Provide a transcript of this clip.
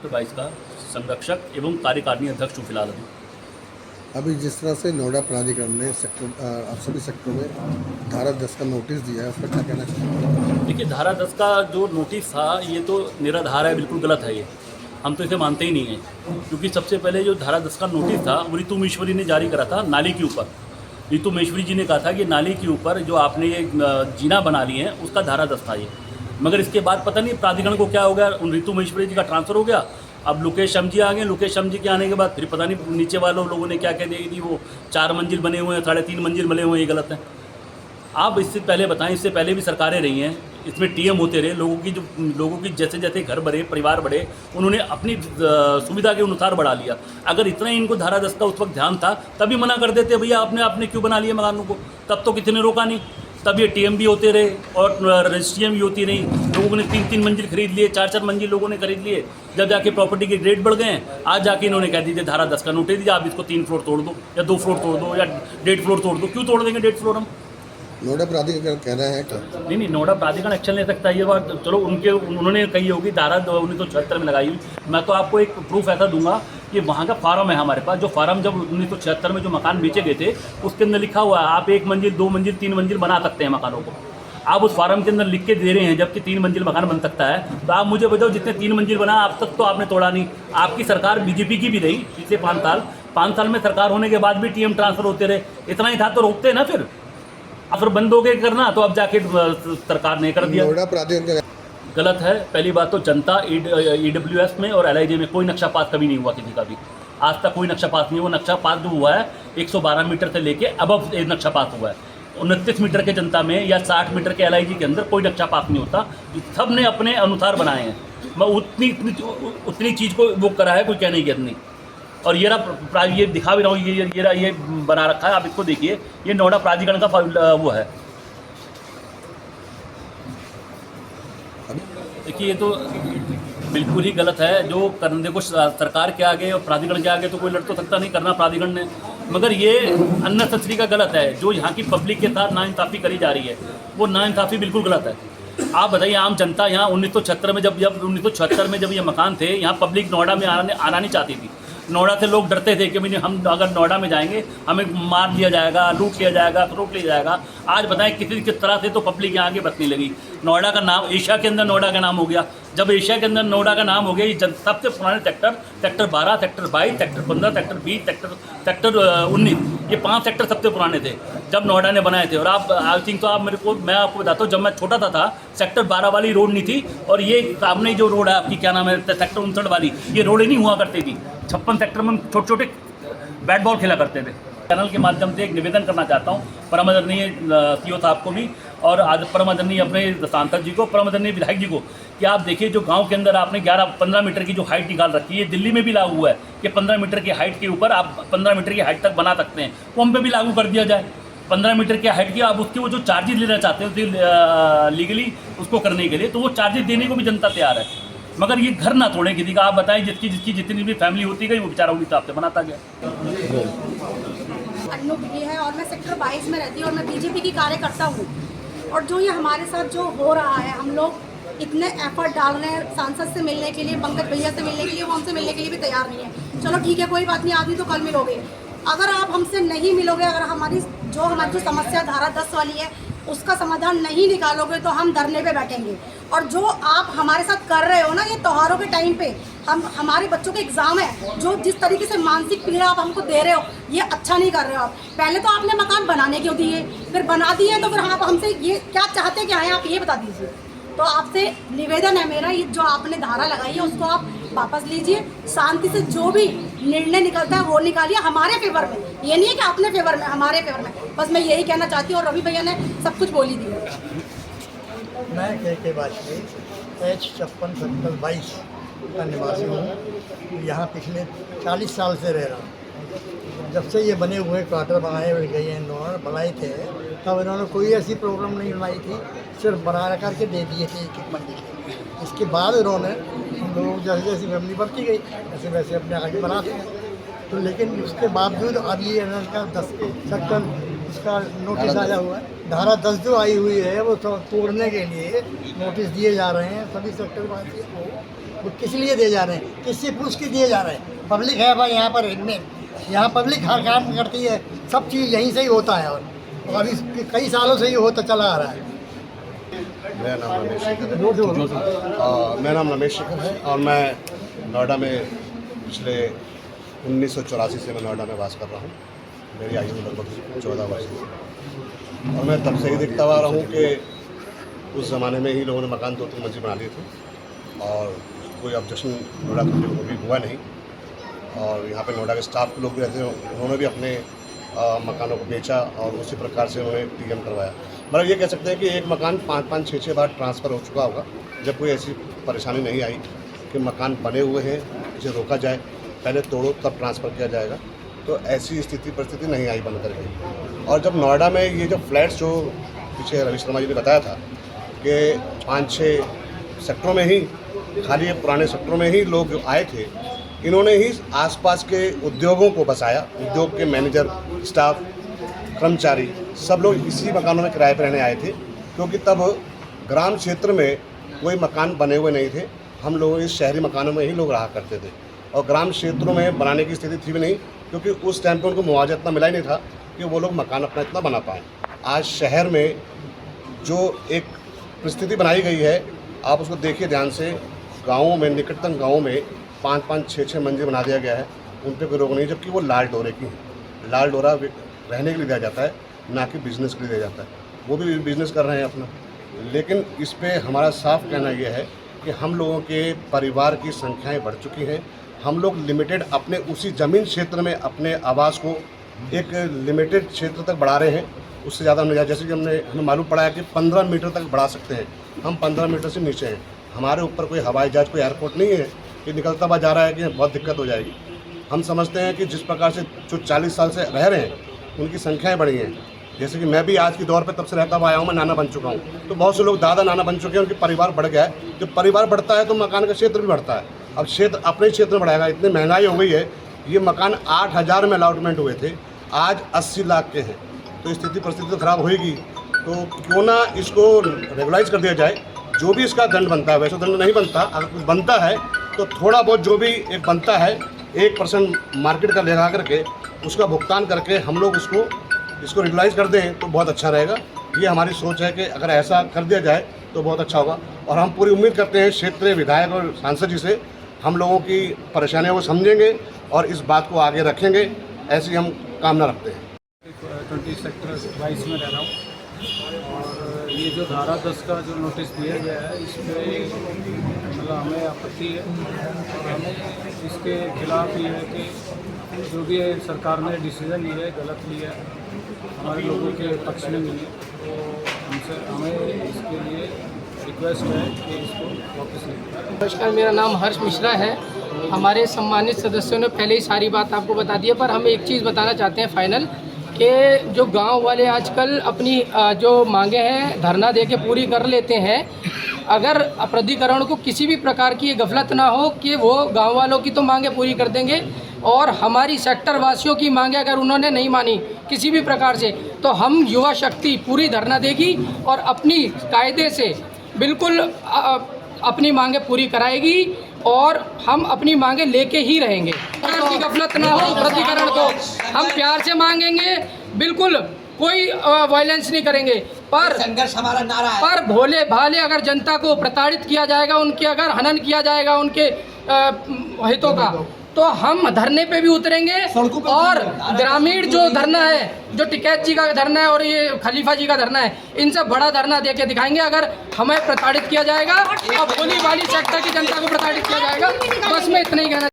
22 का संरक्षक एवं कार्यकारिणी अध्यक्ष हूँ फिलहाल अभी। अभी जिस तरह से नोएडा प्राधिकरण ने सभी सेक्टरों में धारा 10 का नोटिस दिया है, उस पर क्या कहना चाहिए? देखिए, धारा 10 का जो नोटिस था ये तो निराधार है, बिल्कुल गलत है ये। हम तो इसे मानते ही नहीं हैं, क्योंकि सबसे पहले जो धारा 10 का नोटिस था वो रितु महेश्वरी ने जारी करा था नाली के ऊपर। रितु महेश्वरी जी ने कहा था कि नाली के ऊपर जो आपने ये जीना बना लिए हैं उसका धारा 10 था ये। मगर इसके बाद पता नहीं प्राधिकरण को क्या हो गया, उन रितु महेश्वरी जी का ट्रांसफ़र हो गया। अब लोकेश शम जी आ गए, लोकेश शम जी के आने के बाद फिर पता नहीं नीचे वालों लोगों ने क्या कह दी, वो 4 मंजिल बने हुए हैं, 3.5 मंजिल बने हुए हैं, ये गलत है। आप इससे पहले बताएं, इससे पहले भी सरकारें रही हैं, इसमें टीएम होते रहे, लोगों की जैसे जैसे घर बढ़े, परिवार बढ़े, उन्होंने अपनी सुविधा के अनुसार बढ़ा लिया। अगर इतना ही इनको धारा 10 का उस वक्त ध्यान था तभी मना कर देते, भैया आपने क्यों बना लिया मकानों को, तब तो किसी ने रोका नहीं। तब ये टीएम भी होते रहे और रजिस्ट्रियाँ भी होती रही, लोगों ने 3-3 मंजिल खरीद लिए, 4-4 मंजिल लोगों ने खरीद लिए। जब जाके प्रॉपर्टी के रेट बढ़ गए हैं, आज जाके इन्होंने कह दीजिए धारा 10 का नोटिस दिया, आप इसको 3 फ्लोर तोड़ दो या 2 फ्लोर तोड़ दो या 1.5 फ्लोर तोड़ दो। क्यों तोड़ देंगे 1.5 फ्लोर हम? नोएडा प्राधिकरण कह रहे हैं क्या? नहीं, नोएडा प्राधिकरण एक्शन ले सकता है, ये बात चलो उन्होंने कही होगी, धारा 1976 में लगाई हुई। मैं तो आपको एक प्रूफ ऐसा दूंगा कि वहाँ का फार्म है हमारे पास, जो फार्म जब 1976 में जो मकान बेचे गए थे उसके अंदर लिखा हुआ है आप 1 मंजिल, 2 मंजिल, 3 मंजिल बना सकते हैं मकानों को। आप उस फार्म के अंदर लिख के दे रहे हैं, जबकि 3 मंजिल मकान बन सकता है। तो आप मुझे बताओ, जितने 3 मंजिल बना अब तक तो आपने तोड़ा नहीं। आपकी सरकार बीजेपी की भी रही पिछले 5 साल में सरकार होने के बाद भी टीएम ट्रांसफर होते रहे। इतना ही था तो रोकते ना, फिर बंद हो गए करना, तो अब जाके सरकार ने कर दिया। नोएडा प्राधिकरण गलत है। पहली बात तो जनता EWS में और LIJ में कोई नक्शा पास कभी नहीं हुआ किसी का भी, आज तक कोई नक्शा पास नहीं हुआ। नक्शा पास जो हुआ है 112 मीटर से लेके अब नक्शा पास हुआ है। 29 मीटर के जनता में या 60 मीटर के LIG के अंदर कोई नक्शा पास नहीं होता। सब ने अपने अनुसार बनाए हैं। मैं उतनी चीज़ को वो करा है, कोई कहने की नहीं। और ये दिखा भी रहा हूँ, ये बना रखा है, आप इसको देखिए, ये नोएडा प्राधिकरण का वो है। देखिए, ये तो बिल्कुल ही गलत है जो करने को सरकार के आगे और प्राधिकरण के आगे तो कोई लड़ तो सकता नहीं, करना प्राधिकरण ने। मगर ये अननेसेसरी का गलत है, जो यहाँ की पब्लिक के साथ नाइंसाफ़ी करी जा रही है, वो नाइंसाफ़ी बिल्कुल गलत है। आप बताइए, आम जनता यहाँ 1976 में जब ये मकान थे, यहाँ पब्लिक नोएडा में आना नहीं चाहती थी। नोएडा से लोग डरते थे कि भाई हम अगर नोएडा में जाएंगे हमें मार लिया जाएगा, लूट लिया जाएगा, रोक लिया जाएगा। आज बताएं किस तरह से तो पब्लिक यहाँ आगे बसने लगी। नोएडा का नाम एशिया के अंदर नोएडा का नाम हो गया। जब एशिया के अंदर नोएडा का नाम हो गया, ये सबसे पुराने sector 12, sector 22, sector 15, sector 20, sector 19, ये 5 सेक्टर सबसे पुराने थे जब नोएडा ने बनाए थे। और आप आई थिंक तो मैं आपको बताता हूँ, जब मैं छोटा था सेक्टर 12 वाली रोड नहीं थी, और ये सामने जो रोड है आपकी क्या नाम है सेक्टर 59 वाली, ये रोड ही नहीं हुआ करती थी। 56 सेक्टर में छोटे छोटे बैट बॉल खेला करते थे। चैनल के माध्यम से एक निवेदन करना चाहता हूँ परम आदरणीय CO साहब को भी, और आज परम आदरणीय अपने सांसद जी को, परम आदरणीय विधायक जी को, कि आप देखिए जो गांव के अंदर आपने 15 मीटर की जो हाइट निकाल रखी है, दिल्ली में भी लागू हुआ है कि 15 मीटर की हाइट के ऊपर आप 15 मीटर की हाइट तक बना सकते हैं, वो हम पे भी लागू कर दिया जाए। 15 मीटर की हाइट की आप उसके वो जो चार्जेस लेना चाहते हैं लीगली उसको करने के लिए, तो वो चार्जेस देने को भी जनता तैयार है। मगर ये घर ना तोड़ें किसी का। आप बताएं, जिसकी जितनी भी फैमिली होती गई वो बेचारा उस हिसाब से बनाता गया। अन्नू भी है और मैं सेक्टर 22 में रहती हूँ और मैं बीजेपी की कार्यकर्ता हूँ। और जो ये हमारे साथ जो हो रहा है, हम लोग इतने एफर्ट डाल रहे हैं सांसद से मिलने के लिए, पंकज भैया से मिलने के लिए, वो हमसे मिलने के लिए भी तैयार नहीं है। चलो ठीक है, कोई बात नहीं, आदमी तो कल मिलोगे। अगर आप हमसे नहीं मिलोगे, अगर हमारी जो समस्या धारा 10 वाली है उसका समाधान नहीं निकालोगे, तो हम धरने पे बैठेंगे। और जो आप हमारे साथ कर रहे हो ना, ये त्योहारों के टाइम पे हमारे बच्चों के एग्ज़ाम है, जो जिस तरीके से मानसिक पीड़ा आप हमको दे रहे हो, ये अच्छा नहीं कर रहे हो आप। पहले तो आपने मकान बनाने क्यों दिए, फिर बना दिए तो फिर आप हमसे ये क्या चाहते क्या हैं, आप ये बता दीजिए। तो आपसे निवेदन है मेरा, ये जो आपने धारा लगाई है उसको आप वापस लीजिए। शांति से जो भी निर्णय निकलता है वो निकालिए हमारे फेवर में, ये नहीं है कि अपने फेवर में, हमारे फेवर में। बस मैं यही कहना चाहती हूँ, और रवि भैया ने सब कुछ बोल ही दिया। मैं KK वाजपेयी H56 सेक्टर 22 का निवासी हूँ। यहाँ पिछले 40 साल से रह रहा हूँ। जब से ये बने हुए क्वार्टर बनाए हुए गए इन्होंने बनाए थे, तब इन्होंने कोई ऐसी प्रॉब्लम नहीं बनाई थी, सिर्फ बना करके दे दिए थे एक मंजिल। इसके बाद इन्होंने हम लोग जैसे जैसे फैमिली बढ़ती गई वैसे वैसे अपने आगे बनाते हैं। तो लेकिन उसके बावजूद अब ये का 10 सेक्टर उसका नोटिस आया हुआ है। धारा 10 जो आई हुई है वो तोड़ने के लिए नोटिस दिए जा रहे हैं सभी सेक्टर वासियों को। वो किस लिए दिए जा रहे हैं, किससे पूछ के दिए जा रहे हैं? पब्लिक है भाई यहाँ पर, यहाँ पब्लिक हर काम करती है, सब चीज़ यहीं से ही होता है और अभी कई सालों से ही होता चला आ रहा है। मेरा नाम रमेश शेखर है। मेरा नाम रमेश शेखर है और मैं नोएडा में पिछले 1984 से मैं नोएडा में वास कर रहा हूँ। मेरी आयु लगभग 14 वर्ष है और मैं तब से ही देखता हुआ रहा हूँ कि उस ज़माने में ही लोगों ने मकान 2-3 मंजिल बना लिए थे और कोई ऑब्जेक्शन नोएडा को कभी हुआ नहीं। और यहाँ पे नोएडा के स्टाफ के लोग भी रहते हैं, उन्होंने भी अपने मकानों को बेचा और उसी प्रकार से उन्होंने टीएम करवाया। मतलब ये कह सकते हैं कि एक मकान 5-5, 6-6 बार ट्रांसफ़र हो चुका होगा जब कोई ऐसी परेशानी नहीं आई कि मकान बने हुए हैं, इसे रोका जाए, पहले तोड़ो तब ट्रांसफ़र किया जाएगा। तो ऐसी स्थिति परिस्थिति नहीं आई बन करके। और जब नोएडा में ये जो फ्लैट्स जो पीछे रवि शर्मा जी ने बताया था कि 5-6 सेक्टरों में ही, खाली ये पुराने सेक्टरों में ही लोग आए थे, इन्होंने ही आसपास के उद्योगों को बसाया। उद्योग के मैनेजर, स्टाफ, कर्मचारी सब लोग इसी मकानों में किराए पर रहने आए थे, क्योंकि तब ग्राम क्षेत्र में कोई मकान बने हुए नहीं थे। हम लोग इस शहरी मकानों में ही लोग रहा करते थे और ग्राम क्षेत्रों में बनाने की स्थिति थी भी नहीं, क्योंकि उस टाइम पे उनको मुआवजा इतना मिला ही नहीं था कि वो लोग मकान अपना इतना बना पाएँ। आज शहर में जो एक परिस्थिति बनाई गई है, आप उसको देखिए ध्यान से। गाँवों में, निकटतम गाँवों में 5-5, 6-6 मंजिल बना दिया गया है, उन पर कोई रोक नहीं, जबकि वो लाल डोरे की हैं। लाल डोरा रहने के लिए दिया जाता है, ना कि बिज़नेस के लिए दिया जाता है। वो भी बिज़नेस कर रहे हैं अपना। लेकिन इस पे हमारा साफ कहना यह है कि हम लोगों के परिवार की संख्याएं बढ़ चुकी हैं। हम लोग लिमिटेड अपने उसी ज़मीन क्षेत्र में अपने आवास को एक लिमिटेड क्षेत्र तक बढ़ा रहे हैं, उससे ज़्यादा नहीं। जैसे कि हमें मालूम पड़ा है कि 15 मीटर तक बढ़ा सकते हैं, हम 15 मीटर से नीचे हैं। हमारे ऊपर कोई हवाई जहाज, कोई एयरपोर्ट नहीं है कि निकलता हुआ जा रहा है कि बहुत दिक्कत हो जाएगी। हम समझते हैं कि जिस प्रकार से जो 40 साल से रह रहे हैं उनकी संख्याएं बढ़ी हैं। जैसे कि मैं भी आज के दौर पे तब से रहता हुआ आया हूँ, मैं नाना बन चुका हूँ, तो बहुत से लोग दादा नाना बन चुके हैं, उनके परिवार बढ़ गया है। जब परिवार बढ़ता है तो मकान का क्षेत्र भी बढ़ता है। अब क्षेत्र अपने क्षेत्र में बढ़ाएगा। इतनी महंगाई हो गई है, ये मकान 8,000 में अलॉटमेंट हुए थे, आज 80 लाख के हैं। तो स्थिति परिस्थिति तो खराब होएगी। तो क्यों ना इसको रेगुलाइज कर दिया जाए। जो भी इसका दंड बनता है, वैसे दंड नहीं बनता, अगर कुछ बनता है तो थोड़ा बहुत जो भी एक बनता है 1% मार्केट का लगा करके उसका भुगतान करके हम लोग इसको रेगुलाइज कर दें तो बहुत अच्छा रहेगा। ये हमारी सोच है कि अगर ऐसा कर दिया जाए तो बहुत अच्छा होगा। और हम पूरी उम्मीद करते हैं क्षेत्रीय विधायक और सांसद जी से, हम लोगों की परेशानियों को समझेंगे और इस बात को आगे रखेंगे, ऐसी हम कामना रखते हैं। 20 सेक्टर 22 में रह रहा हूँ और ये जो धारा 10 का जो नोटिस दिया गया है, इस पर मतलब हमें आपत्ति है और हमें इसके खिलाफ ये है कि जो भी सरकार ने डिसीजन लिया है गलत लिया है, हमारे लोगों के पक्ष में नहीं है। तो हमें इसके लिए रिक्वेस्ट है कि इसको वापस लें। नमस्कार, मेरा नाम हर्ष मिश्रा है। हमारे सम्मानित सदस्यों ने पहले ही सारी बात आपको बता दी है, पर हम एक चीज़ बताना चाहते हैं फाइनल, कि जो गांव वाले आजकल अपनी जो मांगे हैं धरना दे के पूरी कर लेते हैं। अगर प्राधिकरण को किसी भी प्रकार की ये गफलत ना हो कि वो गांव वालों की तो मांगे पूरी कर देंगे और हमारी सेक्टर वासियों की मांगे अगर उन्होंने नहीं मानी किसी भी प्रकार से, तो हम युवा शक्ति पूरी धरना देगी और अपनी कायदे से बिल्कुल अपनी मांगे पूरी कराएगी और हम अपनी मांगे लेके ही रहेंगे। की गफलत ना हो प्राधिकरण को, हम प्यार से मांगेंगे, बिल्कुल कोई वायलेंस नहीं करेंगे। पर संघर्ष हमारा नारा है। पर भोले भाले अगर जनता को प्रताड़ित किया जाएगा, उनके अगर हनन किया जाएगा उनके हितों का, तो हम धरने पे भी उतरेंगे। और ग्रामीण जो धरना है, जो टिकैत जी का धरना है और ये खलीफा जी का धरना है, इनसे बड़ा धरना दे के दिखाएंगे अगर हमें प्रताड़ित किया जाएगा और भोली वाली सेक्टर की जनता को प्रताड़ित किया जाएगा। बस मैं इतना ही कहना